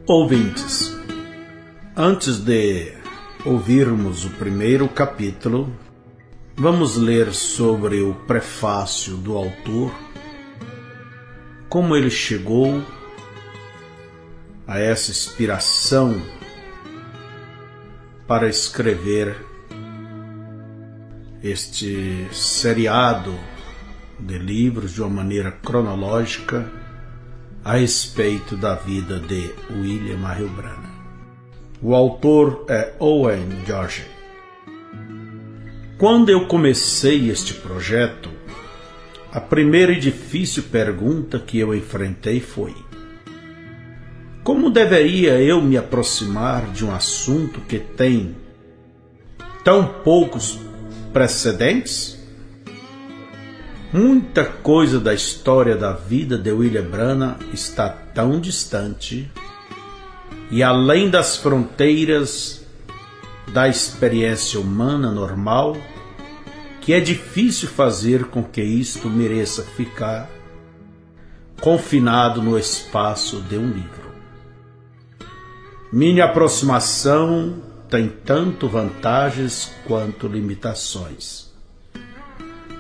Ouvintes, antes de ouvirmos o primeiro capítulo, vamos ler sobre o prefácio do autor, como ele chegou a essa inspiração para escrever este seriado de livros de uma maneira cronológica a respeito da vida de William Marion Branagh. O autor é Owen Joyce. Quando eu comecei este projeto, a primeira e difícil pergunta que eu enfrentei foi: como deveria eu me aproximar de um assunto que tem tão poucos precedentes? Muita coisa da história da vida de William Branagh está tão distante e além das fronteiras da experiência humana normal que é difícil fazer com que isto mereça ficar confinado no espaço de um livro. Minha aproximação tem tanto vantagens quanto limitações,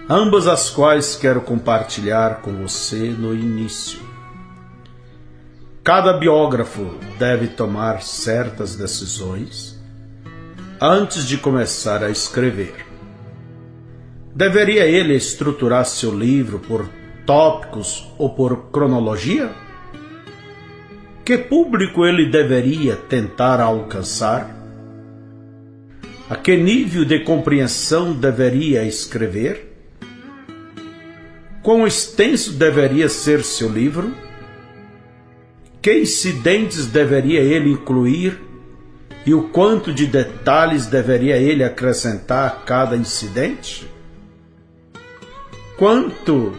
ambas as quais quero compartilhar com você no início. Cada biógrafo deve tomar certas decisões antes de começar a escrever. Deveria ele estruturar seu livro por tópicos ou por cronologia? Que público ele deveria tentar alcançar? A que nível de compreensão deveria escrever? Quão extenso deveria ser seu livro? Que incidentes deveria ele incluir e o quanto de detalhes deveria ele acrescentar a cada incidente? Quanto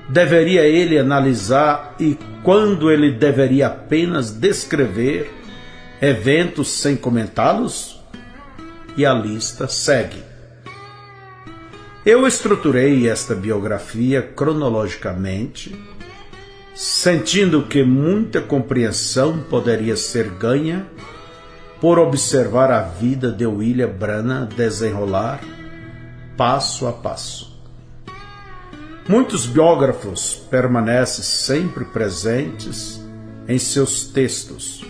deveria ele analisar e quando ele deveria apenas descrever eventos sem comentá-los? E a lista segue. Eu estruturei esta biografia cronologicamente, sentindo que muita compreensão poderia ser ganha por observar a vida de William Branagh desenrolar passo a passo. Muitos biógrafos permanecem sempre presentes em seus textos,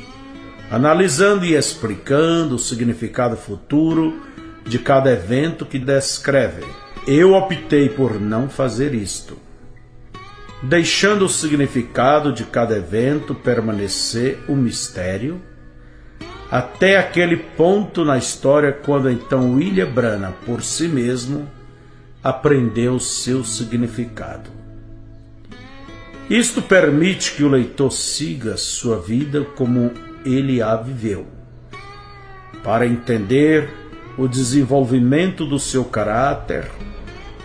analisando e explicando o significado futuro de cada evento que descrevem. Eu optei por não fazer isto, deixando o significado de cada evento permanecer um mistério, até aquele ponto na história quando então William Branagh, por si mesmo, aprendeu seu significado. Isto permite que o leitor siga sua vida como ele a viveu, para entender o desenvolvimento do seu caráter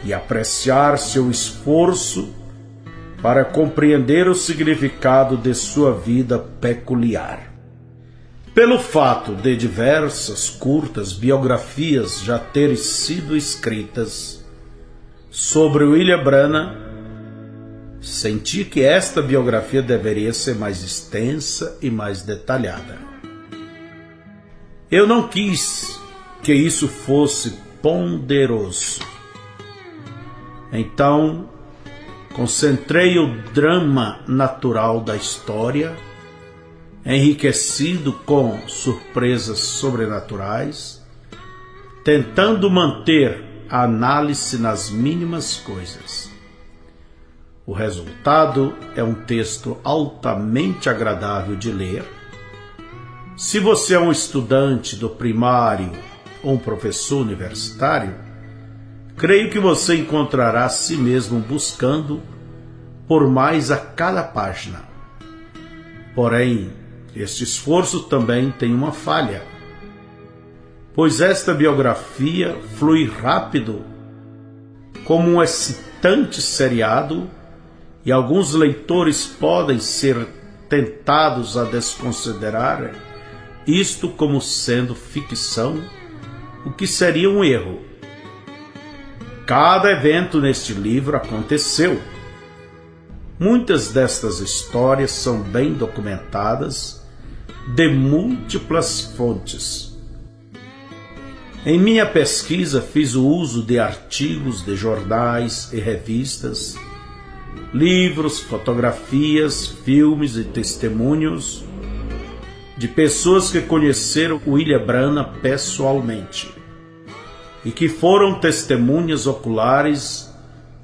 e apreciar seu esforço para compreender o significado de sua vida peculiar. Pelo fato de diversas curtas biografias já terem sido escritas sobre William Branagh, senti que esta biografia deveria ser mais extensa e mais detalhada. Eu não quis que isso fosse ponderoso. Então, concentrei o drama natural da história, enriquecido com surpresas sobrenaturais, tentando manter a análise nas mínimas coisas. O resultado é um texto altamente agradável de ler. Se você é um estudante do primário ou um professor universitário, creio que você encontrará a si mesmo buscando por mais a cada página. Porém, este esforço também tem uma falha, pois esta biografia flui rápido como um excitante seriado e alguns leitores podem ser tentados a desconsiderar isto como sendo ficção, o que seria um erro. Cada evento neste livro aconteceu. Muitas destas histórias são bem documentadas de múltiplas fontes. Em minha pesquisa fiz o uso de artigos de jornais e revistas, livros, fotografias, filmes e testemunhos de pessoas que conheceram William Branham pessoalmente e que foram testemunhas oculares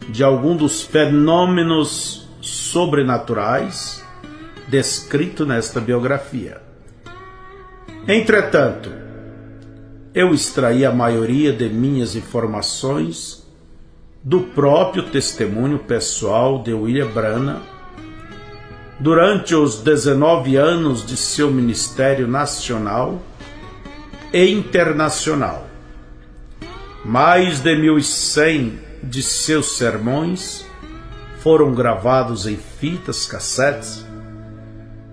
de algum dos fenômenos sobrenaturais descritos nesta biografia. Entretanto, eu extraí a maioria de minhas informações do próprio testemunho pessoal de William Branham durante os 19 anos de seu ministério nacional e internacional. Mais de 1.100 de seus sermões foram gravados em fitas cassetes.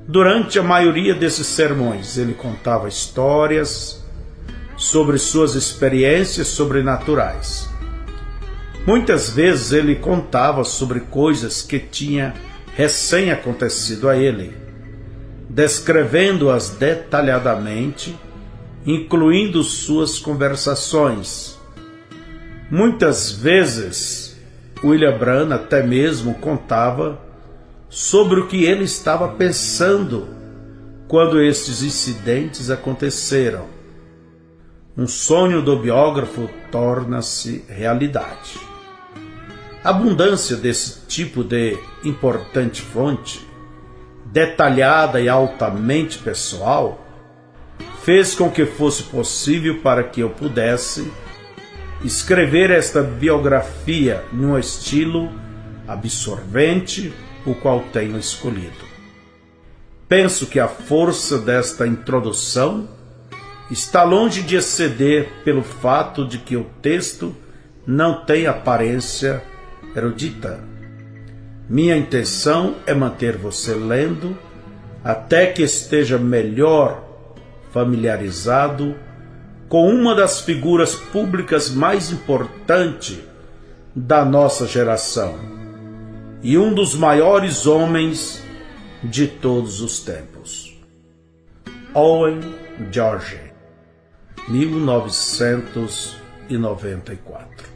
Durante a maioria desses sermões, ele contava histórias sobre suas experiências sobrenaturais. Muitas vezes ele contava sobre coisas que tinha recém acontecido a ele, descrevendo-as detalhadamente, incluindo suas conversações. Muitas vezes, William Branham até mesmo contava sobre o que ele estava pensando quando estes incidentes aconteceram. Um sonho do biógrafo torna-se realidade. A abundância desse tipo de importante fonte, detalhada e altamente pessoal, fez com que fosse possível para que eu pudesse escrever esta biografia num estilo absorvente, o qual tenho escolhido. Penso que a força desta introdução está longe de exceder pelo fato de que o texto não tem aparência erudita. Minha intenção é manter você lendo até que esteja melhor familiarizado com uma das figuras públicas mais importantes da nossa geração e um dos maiores homens de todos os tempos. Owen George, 1994.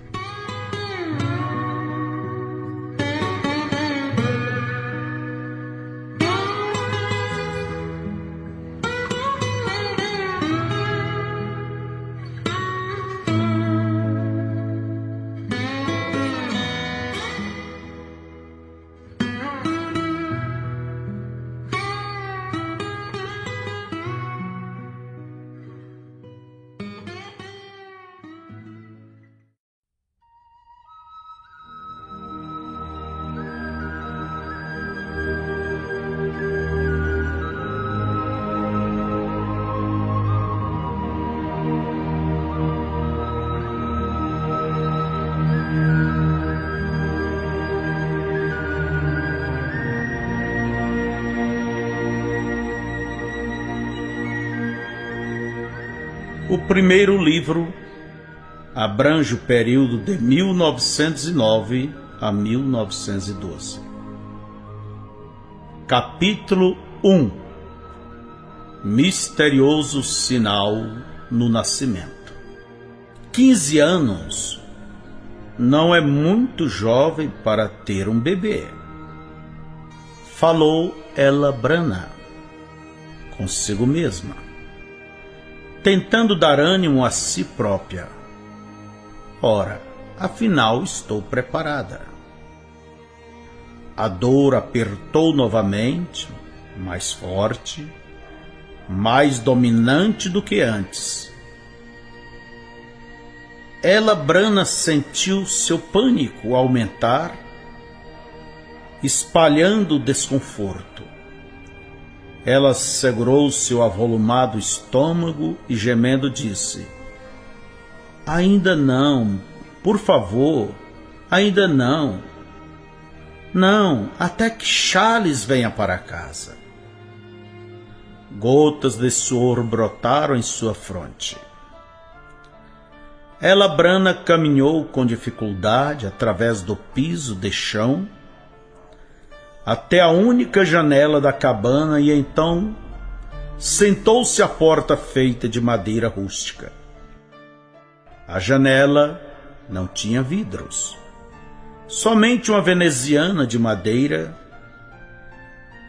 O primeiro livro abrange o período de 1909 a 1912. Capítulo 1. Misterioso sinal no nascimento. 15 anos não é muito jovem para ter um bebê. Falou Ella Branham consigo mesma, tentando dar ânimo a si própria. Ora, afinal estou preparada. A dor apertou novamente, mais forte, mais dominante do que antes. Ella Branham sentiu seu pânico aumentar, espalhando o desconforto. Ela segurou seu avolumado estômago e, gemendo, disse: "Ainda não, por favor, ainda não. Não, até que Charles venha para casa." Gotas de suor brotaram em sua fronte. Ella Branham caminhou com dificuldade através do piso de chão até a única janela da cabana e então sentou-se à porta feita de madeira rústica. A janela não tinha vidros, somente uma veneziana de madeira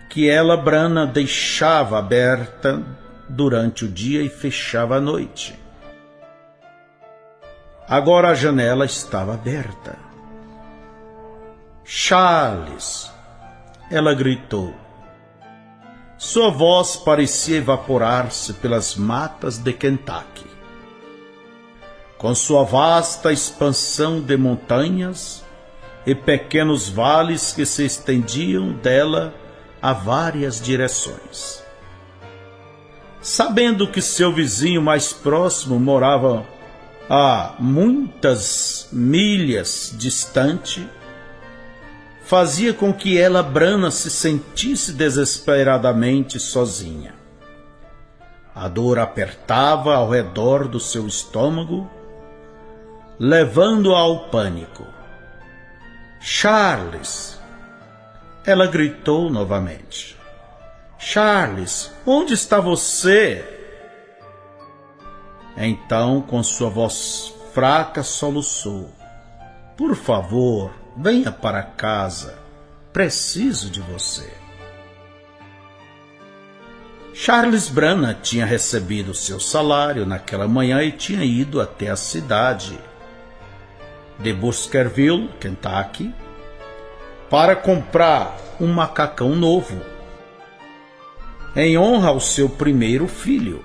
que ela, Brana, deixava aberta durante o dia e fechava à noite. Agora a janela estava aberta. Charles, ela gritou. Sua voz parecia evaporar-se pelas matas de Kentucky. Com sua vasta expansão de montanhas e pequenos vales que se estendiam dela a várias direções. Sabendo que seu vizinho mais próximo morava a muitas milhas distante, fazia com que ela, Brana, se sentisse desesperadamente sozinha. A dor apertava ao redor do seu estômago, levando-a ao pânico. Charles! Ela gritou novamente. Charles, onde está você? Então, com sua voz fraca, soluçou. Por favor, venha para casa. Preciso de você. Charles Brana tinha recebido seu salário naquela manhã e tinha ido até a cidade de Baskerville, Kentucky, para comprar um macacão novo, em honra ao seu primeiro filho.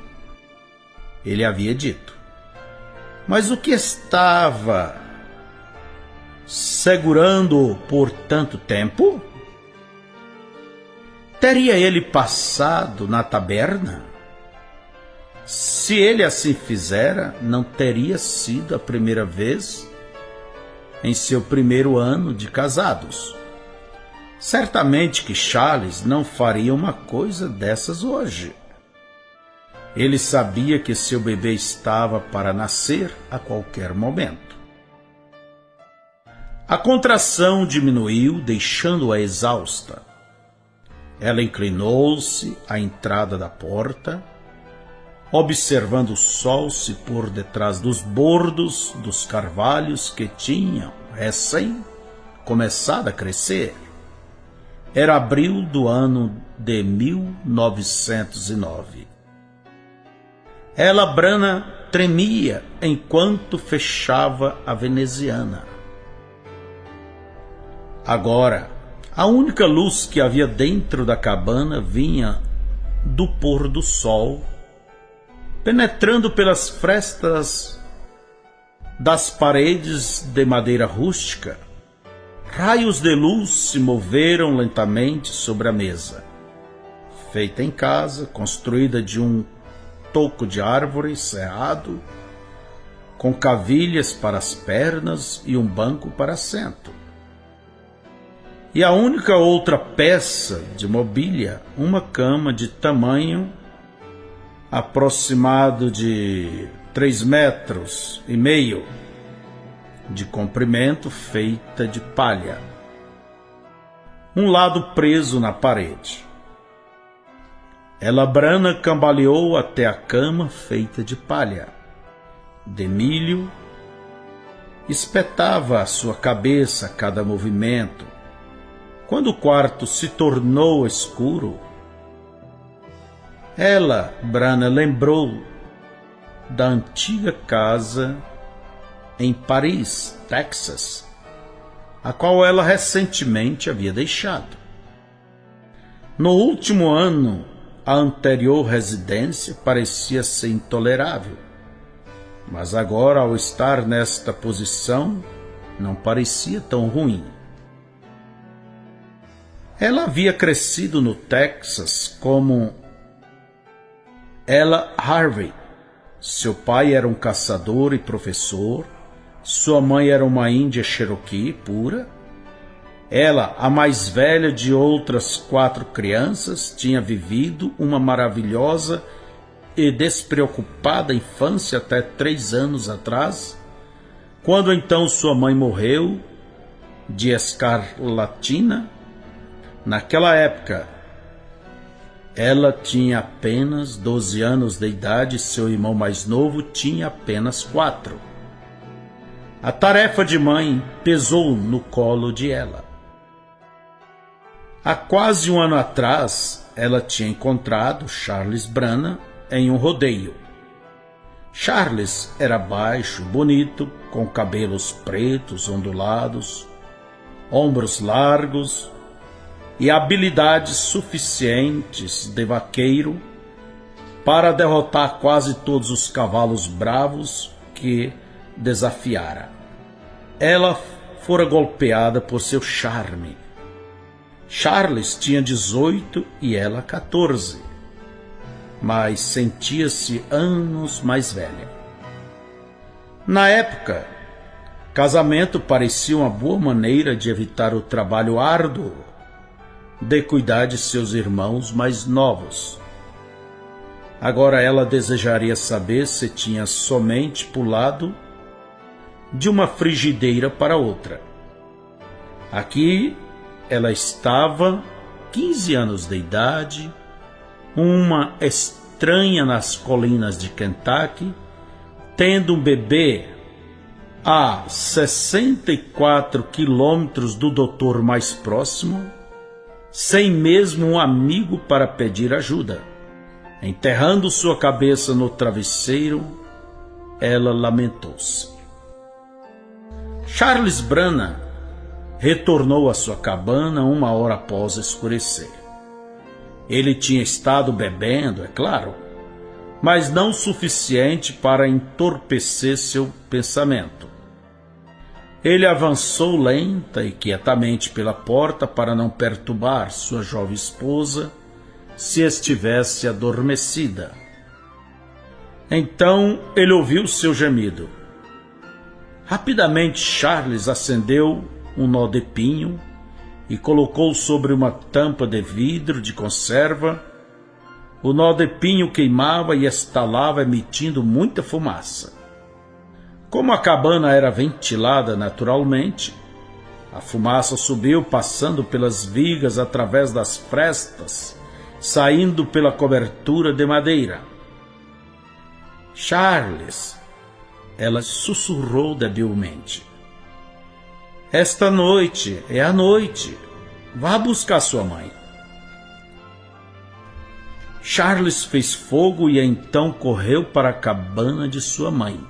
Ele havia dito. Mas o que estava segurando-o por tanto tempo? Teria ele passado na taberna? Se ele assim fizera, não teria sido a primeira vez em seu primeiro ano de casados. Certamente que Charles não faria uma coisa dessas hoje. Ele sabia que seu bebê estava para nascer a qualquer momento. A contração diminuiu, deixando-a exausta. Ela inclinou-se à entrada da porta, observando o sol se pôr detrás dos bordos dos carvalhos que tinham recém começado a crescer. Era abril do ano de 1909. Ela, Brana, tremia enquanto fechava a veneziana. Agora, a única luz que havia dentro da cabana vinha do pôr do sol, penetrando pelas frestas das paredes de madeira rústica. Raios de luz se moveram lentamente sobre a mesa, feita em casa, construída de um toco de árvore serrado, com cavilhas para as pernas e um banco para assento. E a única outra peça de mobília, uma cama de tamanho aproximado de 3,5 metros de comprimento, feita de palha. Um lado preso na parede. Ela, Brana, cambaleou até a cama feita de palha, de milho, espetava a sua cabeça a cada movimento. Quando o quarto se tornou escuro, ela, Brana, lembrou da antiga casa em Paris, Texas, a qual ela recentemente havia deixado. No último ano, a anterior residência parecia ser intolerável, mas agora, ao estar nesta posição, não parecia tão ruim. Ela havia crescido no Texas como Ella Harvey. Seu pai era um caçador e professor, sua mãe era uma índia Cherokee pura. Ela, a mais velha de outras 4 crianças, tinha vivido uma maravilhosa e despreocupada infância até 3 anos atrás, quando então sua mãe morreu de escarlatina. Naquela época, Ela tinha apenas 12 anos de idade e seu irmão mais novo tinha apenas 4. A tarefa de mãe pesou no colo de ela. Há quase um ano atrás, ela tinha encontrado Charles Brana em um rodeio. Charles era baixo e bonito, com cabelos pretos ondulados, ombros largos e habilidades suficientes de vaqueiro para derrotar quase todos os cavalos bravos que desafiara. Ela fora golpeada por seu charme. Charles tinha 18 e ela 14, mas sentia-se anos mais velha. Na época, casamento parecia uma boa maneira de evitar o trabalho árduo de cuidar de seus irmãos mais novos. Agora ela desejaria saber se tinha somente pulado de uma frigideira para outra. Aqui ela estava, 15 anos de idade, uma estranha nas colinas de Kentucky, tendo um bebê a 64 quilômetros do doutor mais próximo, sem mesmo um amigo para pedir ajuda. Enterrando sua cabeça no travesseiro, ela lamentou-se. Charles Brana retornou à sua cabana 1 hora após escurecer. Ele tinha estado bebendo, é claro, mas não o suficiente para entorpecer seu pensamento. Ele avançou lenta e quietamente pela porta para não perturbar sua jovem esposa se estivesse adormecida. Então ele ouviu seu gemido. Rapidamente Charles acendeu um nó de pinho e colocou sobre uma tampa de vidro de conserva. O nó de pinho queimava e estalava, emitindo muita fumaça. Como a cabana era ventilada naturalmente, a fumaça subiu passando pelas vigas através das frestas, saindo pela cobertura de madeira. Charles, ela sussurrou debilmente. Esta noite é a noite. Vá buscar sua mãe. Charles fez fogo e então correu para a cabana de sua mãe.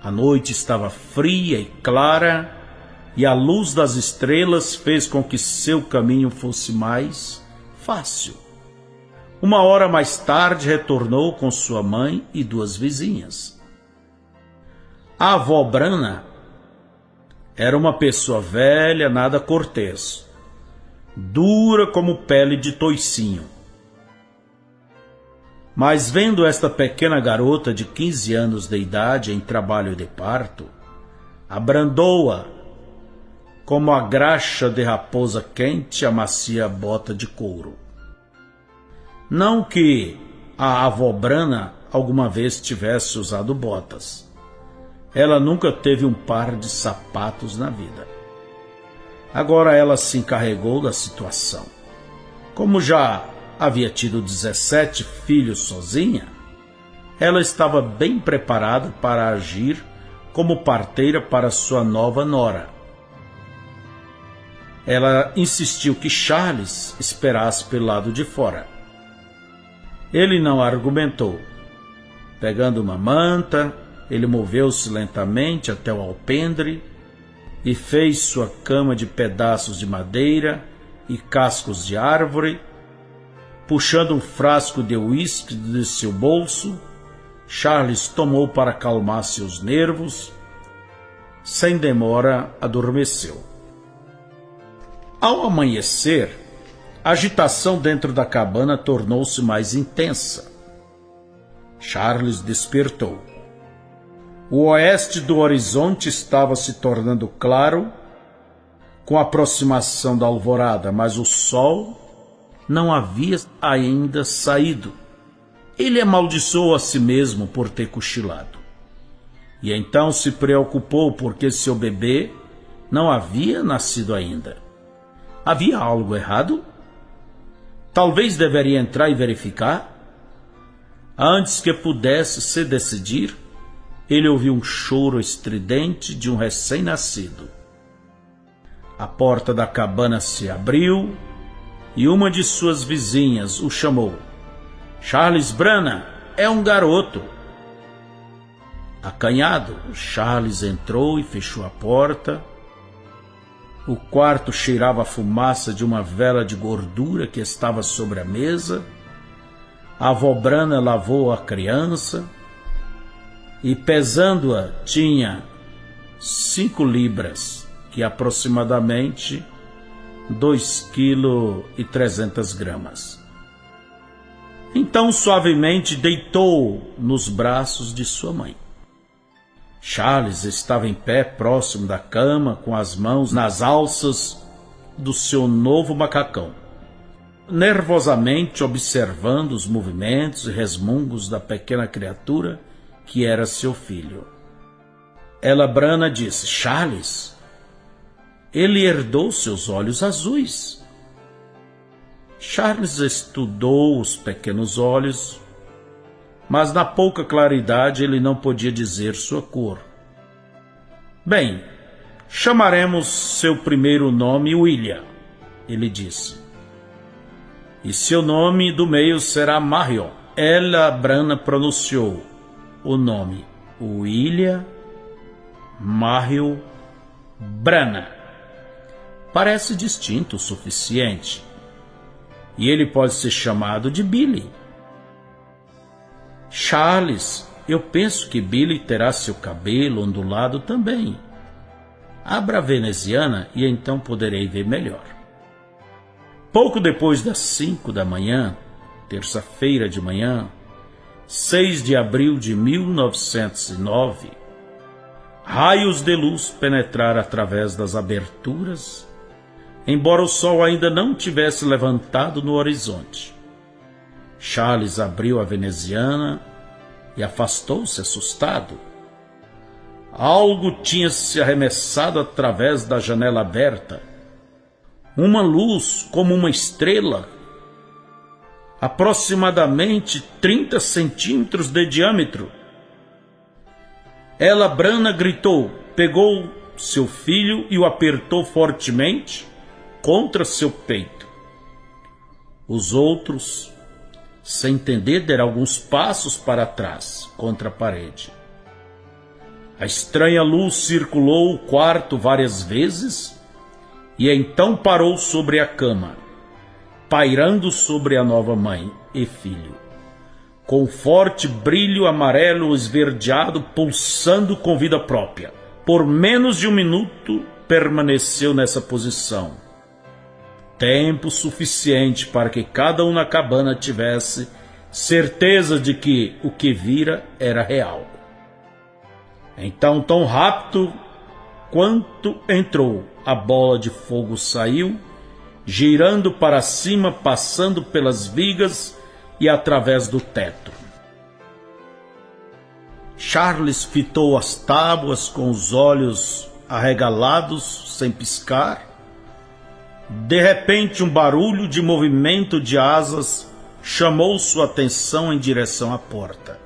A noite estava fria e clara, e a luz das estrelas fez com que seu caminho fosse mais fácil. 1 hora mais tarde retornou com sua mãe e 2 vizinhas. A avó Brana era uma pessoa velha, nada cortês, dura como pele de toicinho. Mas vendo esta pequena garota de 15 anos de idade em trabalho de parto, abrandou-a como a graxa de raposa quente amacia a bota de couro. Não que a avó Brana alguma vez tivesse usado botas. Ela nunca teve um par de sapatos na vida. Agora ela se encarregou da situação. Como já havia tido 17 filhos sozinha, ela estava bem preparada para agir como parteira para sua nova nora. Ela insistiu que Charles esperasse pelo lado de fora. Ele não argumentou. Pegando uma manta, ele moveu-se lentamente até o alpendre e fez sua cama de pedaços de madeira e cascos de árvore. Puxando um frasco de uísque de seu bolso, Charles tomou para acalmar seus nervos. Sem demora, adormeceu. Ao amanhecer, a agitação dentro da cabana tornou-se mais intensa. Charles despertou. O oeste do horizonte estava se tornando claro com a aproximação da alvorada, mas o sol não havia ainda saído. Ele amaldiçoou a si mesmo por ter cochilado. E então se preocupou porque seu bebê não havia nascido ainda. Havia algo errado? Talvez deveria entrar e verificar? Antes que pudesse se decidir, ele ouviu um choro estridente de um recém-nascido. A porta da cabana se abriu e uma de suas vizinhas o chamou. Charles Brana, é um garoto. Acanhado, Charles entrou e fechou a porta. O quarto cheirava a fumaça de uma vela de gordura que estava sobre a mesa. A avó Brana lavou a criança e, pesando-a, tinha 5 libras, que é aproximadamente 2,3 kg. Então, suavemente, deitou nos braços de sua mãe. Charles estava em pé próximo da cama, com as mãos nas alças do seu novo macacão, nervosamente observando os movimentos e resmungos da pequena criatura que era seu filho. Ela Brana disse: Charles, ele herdou seus olhos azuis. Charles estudou os pequenos olhos, mas na pouca claridade ele não podia dizer sua cor. Bem, chamaremos seu primeiro nome William, ele disse. E seu nome do meio será Marion. Ela Brana pronunciou o nome William Marion Brana. Parece distinto o suficiente. E ele pode ser chamado de Billy. Charles, eu penso que Billy terá seu cabelo ondulado também. Abra a veneziana e então poderei ver melhor. Pouco depois das 5 da manhã, terça-feira de manhã, 6 de abril de 1909, raios de luz penetraram através das aberturas, embora o sol ainda não tivesse levantado no horizonte. Charles abriu a veneziana e afastou-se assustado. Algo tinha se arremessado através da janela aberta. Uma luz como uma estrela, aproximadamente 30 centímetros de diâmetro. Ela Brana gritou, pegou seu filho e o apertou fortemente contra seu peito. Os outros, sem entender, deram alguns passos para trás, contra a parede. A estranha luz circulou o quarto várias vezes e então parou sobre a cama, pairando sobre a nova mãe e filho, com forte brilho amarelo esverdeado pulsando com vida própria. Por menos de 1 minuto permaneceu nessa posição. Tempo suficiente para que cada um na cabana tivesse certeza de que o que vira era real. Então, tão rápido quanto entrou, a bola de fogo saiu, girando para cima, passando pelas vigas e através do teto. Charles fitou as tábuas com os olhos arregalados, sem piscar. De repente, um barulho de movimento de asas chamou sua atenção em direção à porta,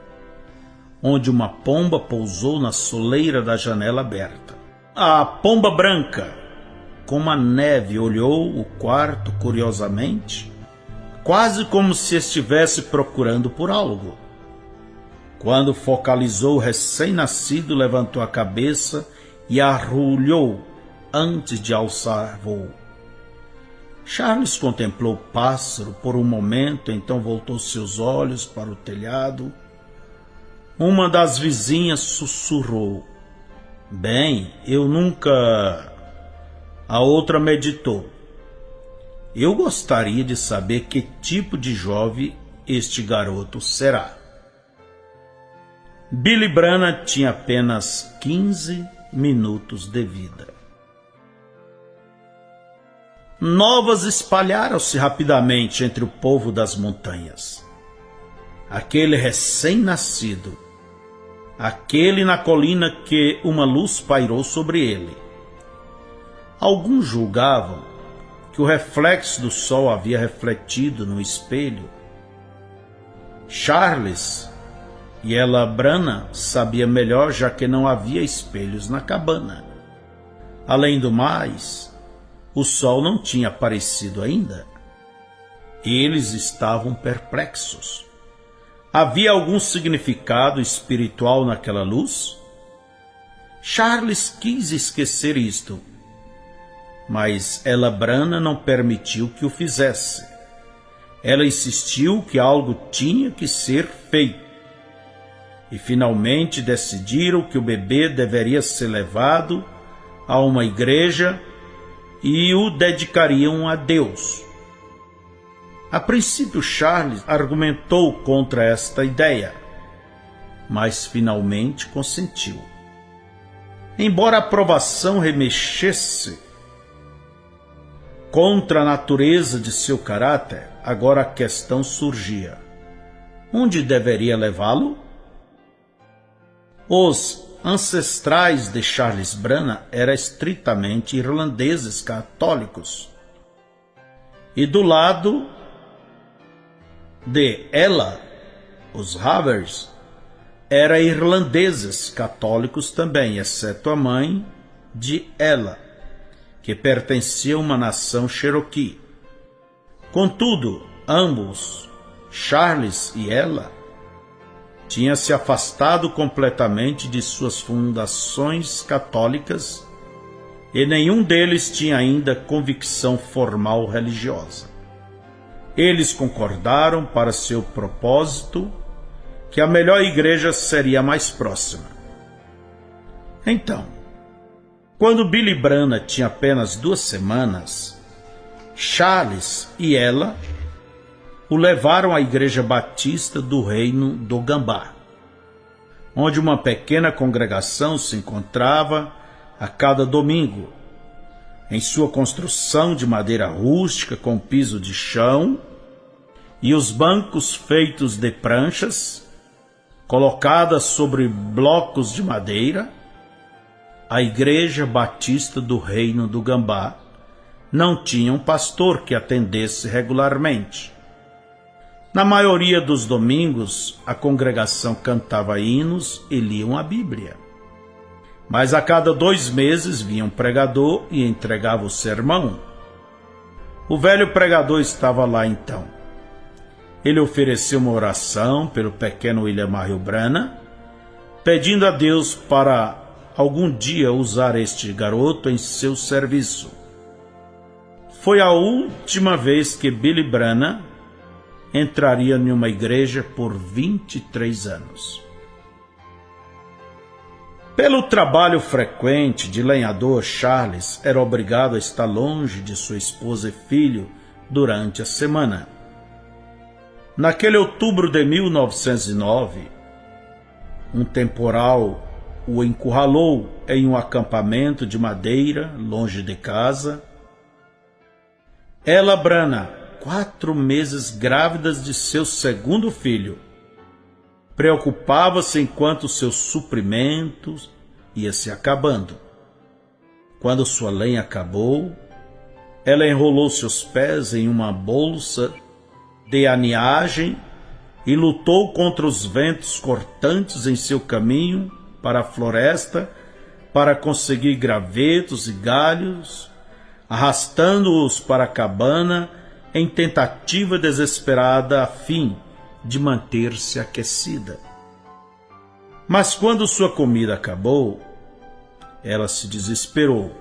onde uma pomba pousou na soleira da janela aberta. A pomba branca, como a neve, olhou o quarto curiosamente, quase como se estivesse procurando por algo. Quando focalizou o recém-nascido, levantou a cabeça e arrulhou antes de alçar voo. Charles contemplou o pássaro por um momento, então voltou seus olhos para o telhado. Uma das vizinhas sussurrou: Bem, eu nunca... A outra meditou: Eu gostaria de saber que tipo de jovem este garoto será. Billy Brana tinha apenas 15 minutos de vida. Novas espalharam-se rapidamente entre o povo das montanhas. Aquele recém-nascido, aquele na colina que uma luz pairou sobre ele. Alguns julgavam que o reflexo do sol havia refletido no espelho. Charles e Ella Branham sabia melhor, já que não havia espelhos na cabana. Além do mais, o sol não tinha aparecido ainda. Eles estavam perplexos. Havia algum significado espiritual naquela luz? Charles quis esquecer isto, mas Ella Branham não permitiu que o fizesse. Ela insistiu que algo tinha que ser feito. E finalmente decidiram que o bebê deveria ser levado a uma igreja e o dedicariam a Deus. A princípio, Charles argumentou contra esta ideia, mas finalmente consentiu. Embora a aprovação remexesse contra a natureza de seu caráter, agora a questão surgia: onde deveria levá-lo? Os ancestrais de Charles Branham eram estritamente irlandeses católicos. E do lado de Ella, os Havers, eram irlandeses católicos também, exceto a mãe de Ella, que pertencia a uma nação Cherokee. Contudo, ambos, Charles e Ella, tinham se afastado completamente de suas fundações católicas e nenhum deles tinha ainda convicção formal religiosa. Eles concordaram para seu propósito que a melhor igreja seria a mais próxima. Então, quando Billy Branham tinha apenas 2 semanas, Charles e Ella o levaram à Igreja Batista do Reino do Gambá, onde uma pequena congregação se encontrava a cada domingo, em sua construção de madeira rústica com piso de chão e os bancos feitos de pranchas, colocadas sobre blocos de madeira. A Igreja Batista do Reino do Gambá não tinha um pastor que atendesse regularmente. Na maioria dos domingos, a congregação cantava hinos e liam a Bíblia. Mas a cada 2 meses vinha um pregador e entregava o sermão. O velho pregador estava lá então. Ele ofereceu uma oração pelo pequeno William Marion Branham, pedindo a Deus para algum dia usar este garoto em seu serviço. Foi a última vez que Billy Branham entraria em uma igreja por 23 anos. Pelo trabalho frequente de lenhador, Charles era obrigado a estar longe de sua esposa e filho durante a semana. Naquele outubro de 1909, um temporal o encurralou em um acampamento de madeira longe de casa. Ella Branham, 4 meses grávida de seu segundo filho, preocupava-se enquanto seus suprimentos ia se acabando. Quando sua lenha acabou, ela enrolou seus pés em uma bolsa de aniagem e lutou contra os ventos cortantes em seu caminho para a floresta para conseguir gravetos e galhos, arrastando-os para a cabana em tentativa desesperada a fim de manter-se aquecida. Mas quando sua comida acabou, ela se desesperou.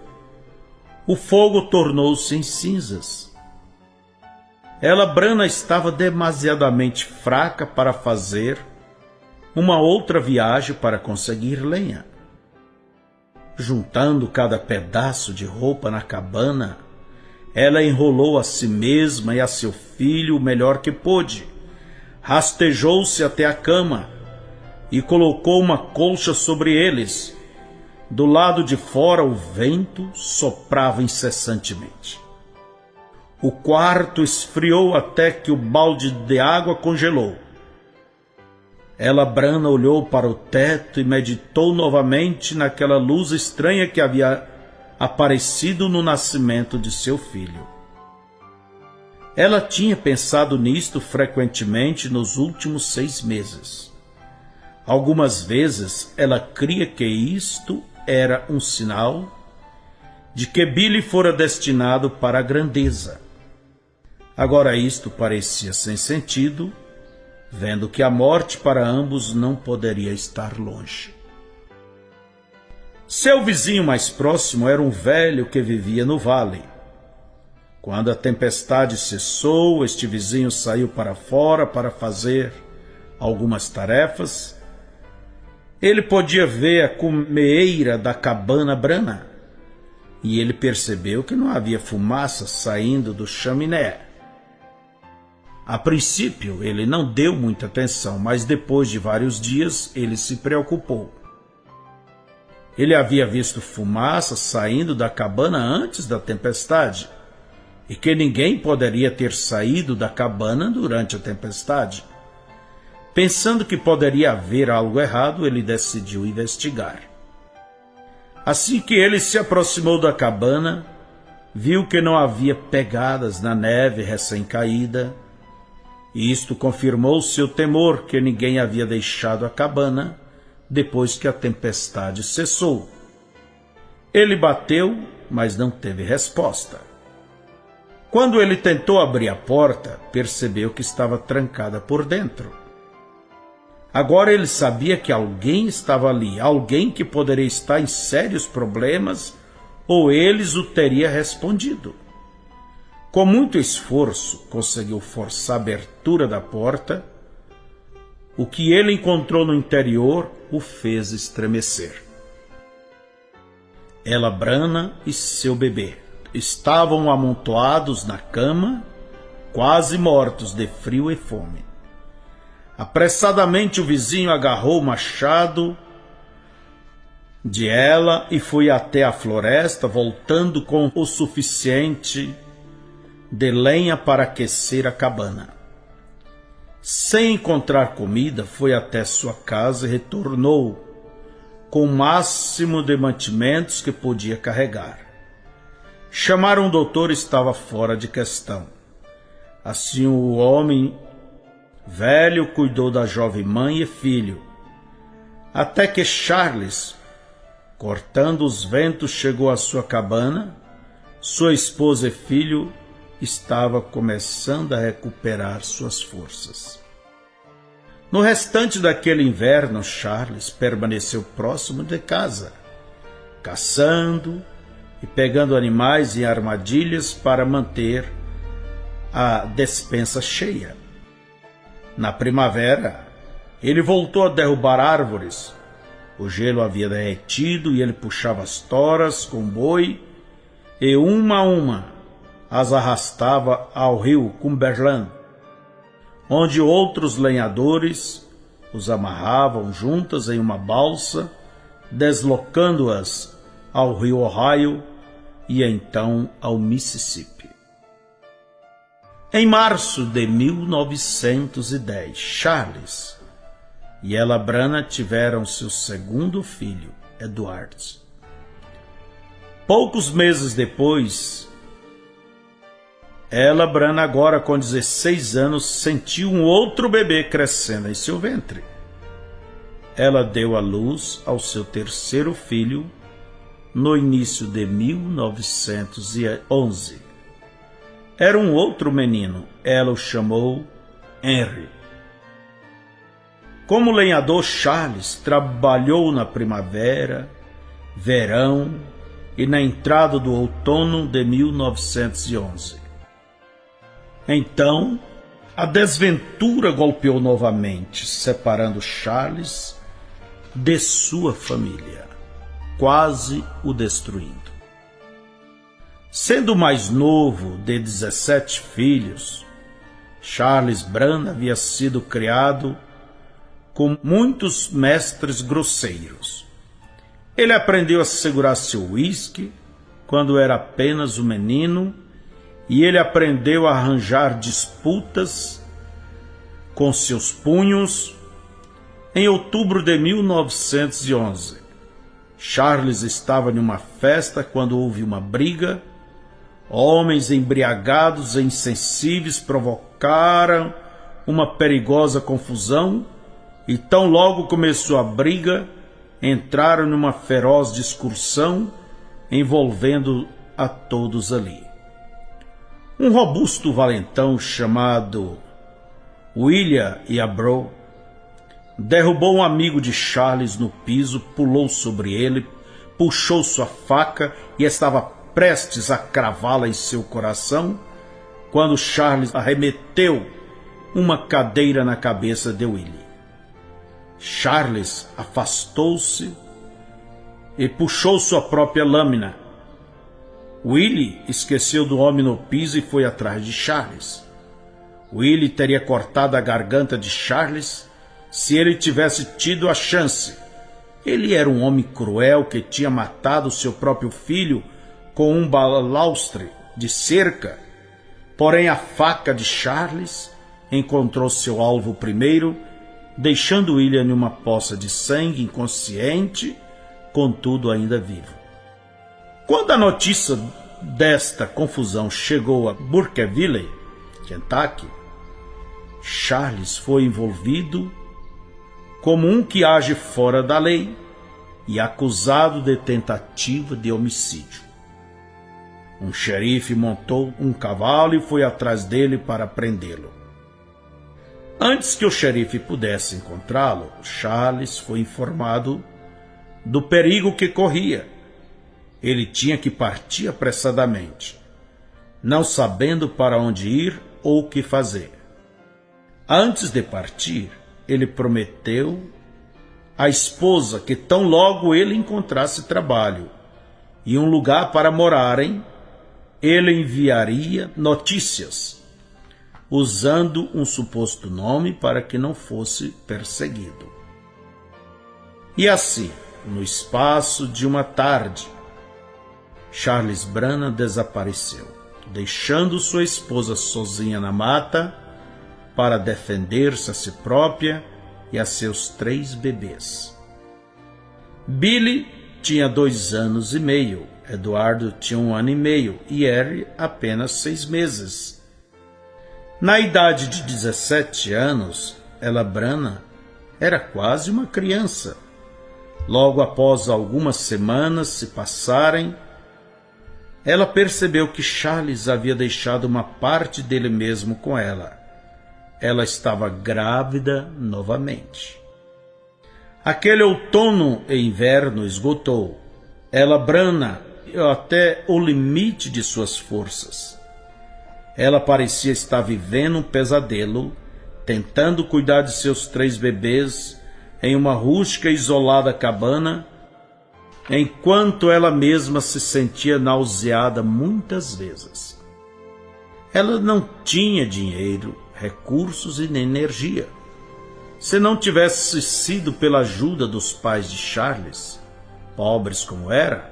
O fogo tornou-se em cinzas. Ella Branham estava demasiadamente fraca para fazer uma outra viagem para conseguir lenha. Juntando cada pedaço de roupa na cabana, ela enrolou a si mesma e a seu filho o melhor que pôde, rastejou-se até a cama e colocou uma colcha sobre eles. Do lado de fora o vento soprava incessantemente. O quarto esfriou até que o balde de água congelou. Ella Branham olhou para o teto e meditou novamente naquela luz estranha que havia aparecido no nascimento de seu filho. Ela tinha pensado nisto frequentemente nos últimos 6 meses. Algumas vezes ela cria que isto era um sinal de que Billy fora destinado para a grandeza. Agora isto parecia sem sentido, vendo que a morte para ambos não poderia estar longe. Seu vizinho mais próximo era um velho que vivia no vale. Quando a tempestade cessou, este vizinho saiu para fora para fazer algumas tarefas. Ele podia ver a cumeeira da cabana Brana e ele percebeu que não havia fumaça saindo do chaminé. A princípio, ele não deu muita atenção, mas depois de vários dias, ele se preocupou. Ele havia visto fumaça saindo da cabana antes da tempestade, e que ninguém poderia ter saído da cabana durante a tempestade. Pensando que poderia haver algo errado, ele decidiu investigar. Assim que ele se aproximou da cabana, viu que não havia pegadas na neve recém-caída, e isto confirmou seu temor que ninguém havia deixado a cabana depois que a tempestade cessou. Ele bateu, mas não teve resposta. Quando ele tentou abrir a porta, percebeu que estava trancada por dentro. Agora ele sabia que alguém estava ali, alguém que poderia estar em sérios problemas, ou eles o teria respondido. Com muito esforço, conseguiu forçar a abertura da porta. O que ele encontrou no interior o fez estremecer. Ela Brana e seu bebê estavam amontoados na cama, quase mortos de frio e fome. Apressadamente o vizinho agarrou o machado de ela e foi até a floresta, voltando com o suficiente de lenha para aquecer a cabana. Sem encontrar comida, foi até sua casa e retornou com o máximo de mantimentos que podia carregar. Chamaram o doutor, estava fora de questão. Assim o homem velho cuidou da jovem mãe e filho, até que Charles, cortando os ventos, chegou à sua cabana. Sua esposa e filho estava começando a recuperar suas forças. No restante daquele inverno, Charles permaneceu próximo de casa, caçando e pegando animais em armadilhas para manter a despensa cheia. Na primavera, ele voltou a derrubar árvores. O gelo havia derretido e ele puxava as toras com boi e uma a uma as arrastava ao rio Cumberland, onde outros lenhadores os amarravam juntas em uma balsa, deslocando-as ao rio Ohio e então ao Mississippi. Em março de 1910, Charles e ela Brana tiveram seu segundo filho, Edward. Poucos meses depois, ela Brana, agora com 16 anos, sentiu um outro bebê crescendo em seu ventre. Ela deu à luz ao seu terceiro filho no início de 1911. Era um outro menino, ela o chamou Henry. Como lenhador, Charles trabalhou na primavera, verão e na entrada do outono de 1911. Então, a desventura golpeou novamente, separando Charles de sua família, quase o destruindo. Sendo o mais novo de 17 filhos, Charles Brana havia sido criado com muitos mestres grosseiros. Ele aprendeu a segurar seu uísque quando era apenas um menino, e ele aprendeu a arranjar disputas com seus punhos. Em outubro de 1911, Charles estava em uma festa quando houve uma briga, Homens embriagados e insensíveis provocaram uma perigosa confusão e tão logo começou a briga, entraram numa feroz discussão envolvendo a todos ali. Um robusto valentão chamado William Yarbrough derrubou um amigo de Charles no piso, pulou sobre ele, puxou sua faca e estava prestes a cravá-la em seu coração, quando Charles arremeteu uma cadeira na cabeça de Willie. Charles afastou-se e puxou sua própria lâmina. Willie esqueceu do homem no piso e foi atrás de Charles. Willie teria cortado a garganta de Charles se ele tivesse tido a chance. Ele era um homem cruel que tinha matado seu próprio filho com um balaustre de cerca. Porém, a faca de Charles encontrou seu alvo primeiro, deixando William numa poça de sangue, inconsciente, contudo ainda vivo. Quando a notícia desta confusão chegou a Burkeville, Kentucky, Charles foi envolvido como um que age fora da lei e acusado de tentativa de homicídio. Um xerife montou um cavalo e foi atrás dele para prendê-lo. Antes que o xerife pudesse encontrá-lo, Charles foi informado do perigo que corria. Ele tinha que partir apressadamente, não sabendo para onde ir ou o que fazer. Antes de partir, ele prometeu à esposa que tão logo ele encontrasse trabalho e um lugar para morarem, ele enviaria notícias, usando um suposto nome para que não fosse perseguido. E assim, no espaço de uma tarde, Charles Brannan desapareceu, deixando sua esposa sozinha na mata para defender-se a si própria e a seus 3 bebês. Billy tinha 2 anos e meio, Eduardo tinha 1 ano e meio e Harry apenas 6 meses. Na idade de 17 anos, Ella Brannan era quase uma criança. Logo após algumas semanas se passarem, ela percebeu que Charles havia deixado uma parte dele mesmo com ela. Ela estava grávida novamente. Aquele outono e inverno esgotou Ella Brannan até o limite de suas forças. Ela parecia estar vivendo um pesadelo, tentando cuidar de seus 3 bebês em uma rústica e isolada cabana, enquanto ela mesma se sentia nauseada muitas vezes. Ela não tinha dinheiro, recursos e nem energia. Se não tivesse sido pela ajuda dos pais de Charles, pobres como era,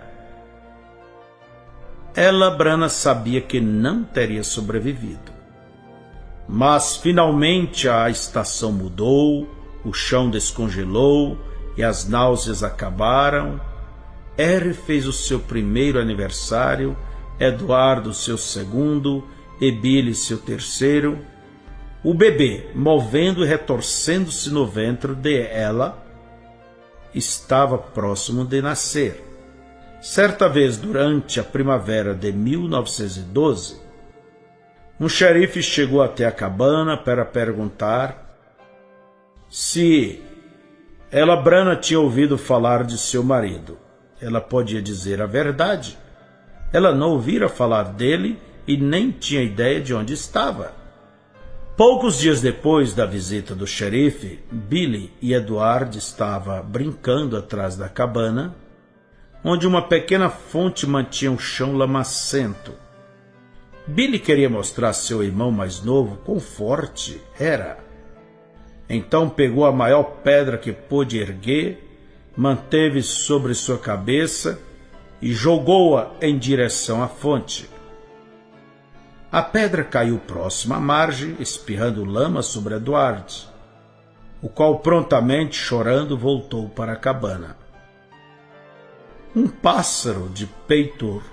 Ella Brannan sabia que não teria sobrevivido. Mas finalmente a estação mudou, o chão descongelou e as náuseas acabaram. Harry fez o seu primeiro aniversário, Eduardo seu segundo e Billy seu terceiro. O bebê, movendo e retorcendo-se no ventre de Ella, estava próximo de nascer. Certa vez, durante a primavera de 1912, um xerife chegou até a cabana para perguntar se Ella Brannan tinha ouvido falar de seu marido. Ela podia dizer a verdade. Ela não ouvira falar dele e nem tinha ideia de onde estava. Poucos dias depois da visita do xerife, Billy e Edward estavam brincando atrás da cabana, onde uma pequena fonte mantinha o chão lamacento. Billy queria mostrar a seu irmão mais novo quão forte era. Então pegou a maior pedra que pôde erguer, manteve sobre sua cabeça e jogou-a em direção à fonte. A pedra caiu próxima à margem, espirrando lama sobre Edward, o qual prontamente, chorando, voltou para a cabana. Um pássaro de peito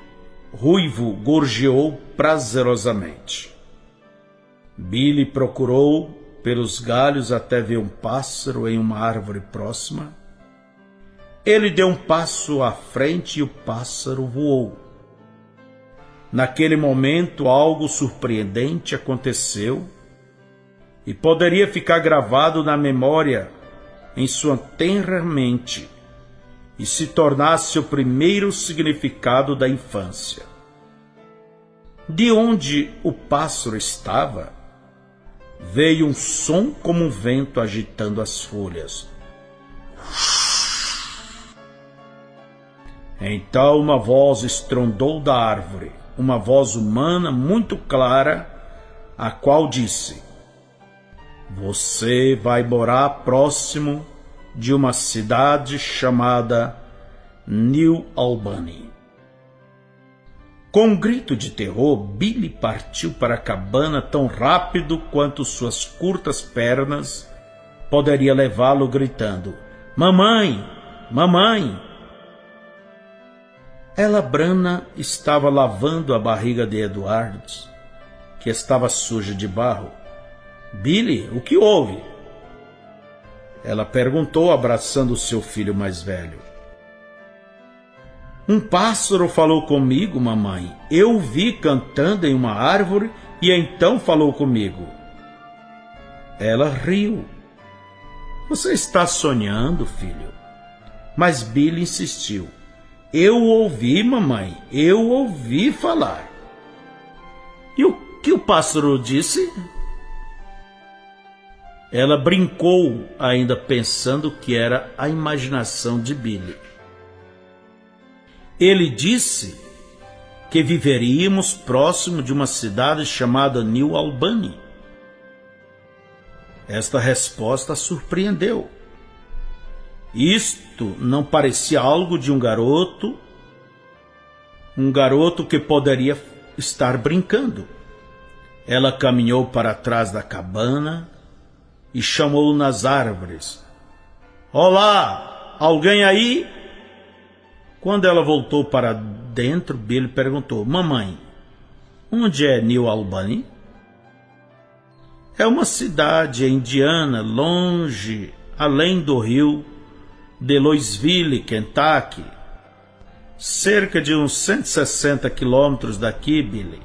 ruivo gorjeou prazerosamente. Billy procurou pelos galhos até ver um pássaro em uma árvore próxima. Ele deu um passo à frente e o pássaro voou. Naquele momento, algo surpreendente aconteceu e poderia ficar gravado na memória em sua tenra mente e se tornasse o primeiro significado da infância. De onde o pássaro estava, veio um som como um vento agitando as folhas. Então uma voz estrondou da árvore, uma voz humana muito clara, a qual disse: "Você vai morar próximo de uma cidade chamada New Albany." Com um grito de terror, Billy partiu para a cabana tão rápido quanto suas curtas pernas poderiam levá-lo, gritando: "Mamãe! Mamãe!" Ela, Brana, estava lavando a barriga de Edward, que estava suja de barro. "Billy, o que houve?" Ela perguntou, abraçando seu filho mais velho. "Um pássaro falou comigo, mamãe. Eu o vi cantando em uma árvore e então falou comigo." Ela riu. "Você está sonhando, filho?" Mas Billy insistiu. "Eu ouvi, mamãe. Eu ouvi falar." "E o que o pássaro disse?" Ela brincou, ainda pensando que era a imaginação de Billy. "Ele disse que viveríamos próximo de uma cidade chamada New Albany." Esta resposta a surpreendeu. Isto não parecia algo de um garoto que poderia estar brincando. Ela caminhou para trás da cabana e chamou nas árvores: "Olá, alguém aí?" Quando ela voltou para dentro, Billy perguntou: "Mamãe, onde é New Albany?" "É uma cidade em Indiana, longe, além do rio de Louisville, Kentucky. Cerca de uns 160 quilômetros daqui, Billy."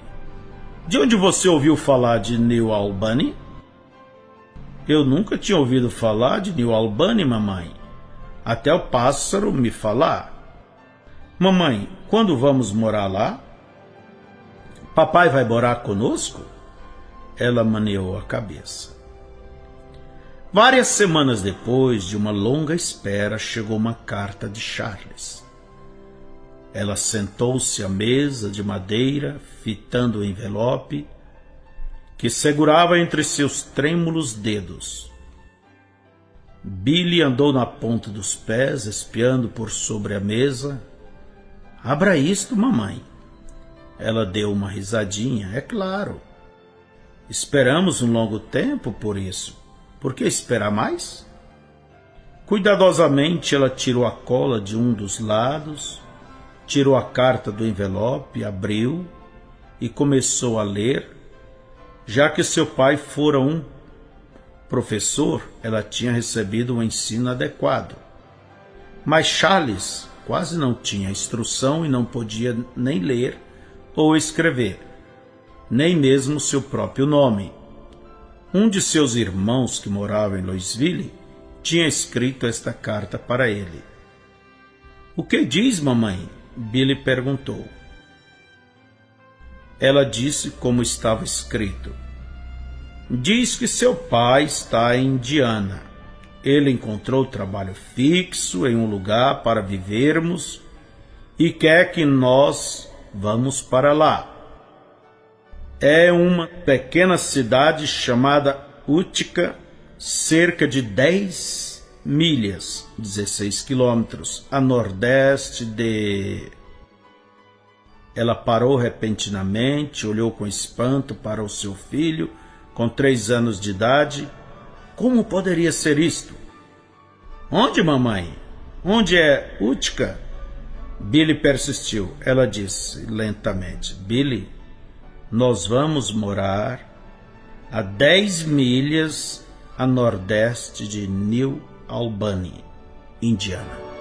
"De onde você ouviu falar de New Albany?" "Eu nunca tinha ouvido falar de New Albany, mamãe, até o pássaro me falar." "Mamãe, quando vamos morar lá?" "Papai vai morar conosco?" Ela maneou a cabeça. Várias semanas depois de uma longa espera, chegou uma carta de Charles. Ela sentou-se à mesa de madeira, fitando o envelope, que segurava entre seus trêmulos dedos. Billy andou na ponta dos pés, espiando por sobre a mesa. "Abra isto, mamãe." Ela deu uma risadinha. "É claro. Esperamos um longo tempo por isso. Por que esperar mais?" Cuidadosamente ela tirou a cola de um dos lados, tirou a carta do envelope, abriu e começou a ler. Já que seu pai fora um professor, ela tinha recebido um ensino adequado. Mas Charles quase não tinha instrução e não podia nem ler ou escrever, nem mesmo seu próprio nome. Um de seus irmãos, que morava em Louisville, tinha escrito esta carta para ele. "O que diz, mamãe?" Billy perguntou. Ela disse como estava escrito. "Diz que seu pai está em Indiana. Ele encontrou trabalho fixo em um lugar para vivermos e quer que nós vamos para lá. É uma pequena cidade chamada Utica, cerca de 10 milhas, 16 quilômetros, a nordeste de..." Ela parou repentinamente, olhou com espanto para o seu filho, com 3 anos de idade. Como poderia ser isto? "Onde, mamãe? Onde é Utica?" Billy persistiu. Ela disse lentamente: Billy, nós vamos morar a 10 milhas a nordeste de New Albany, Indiana.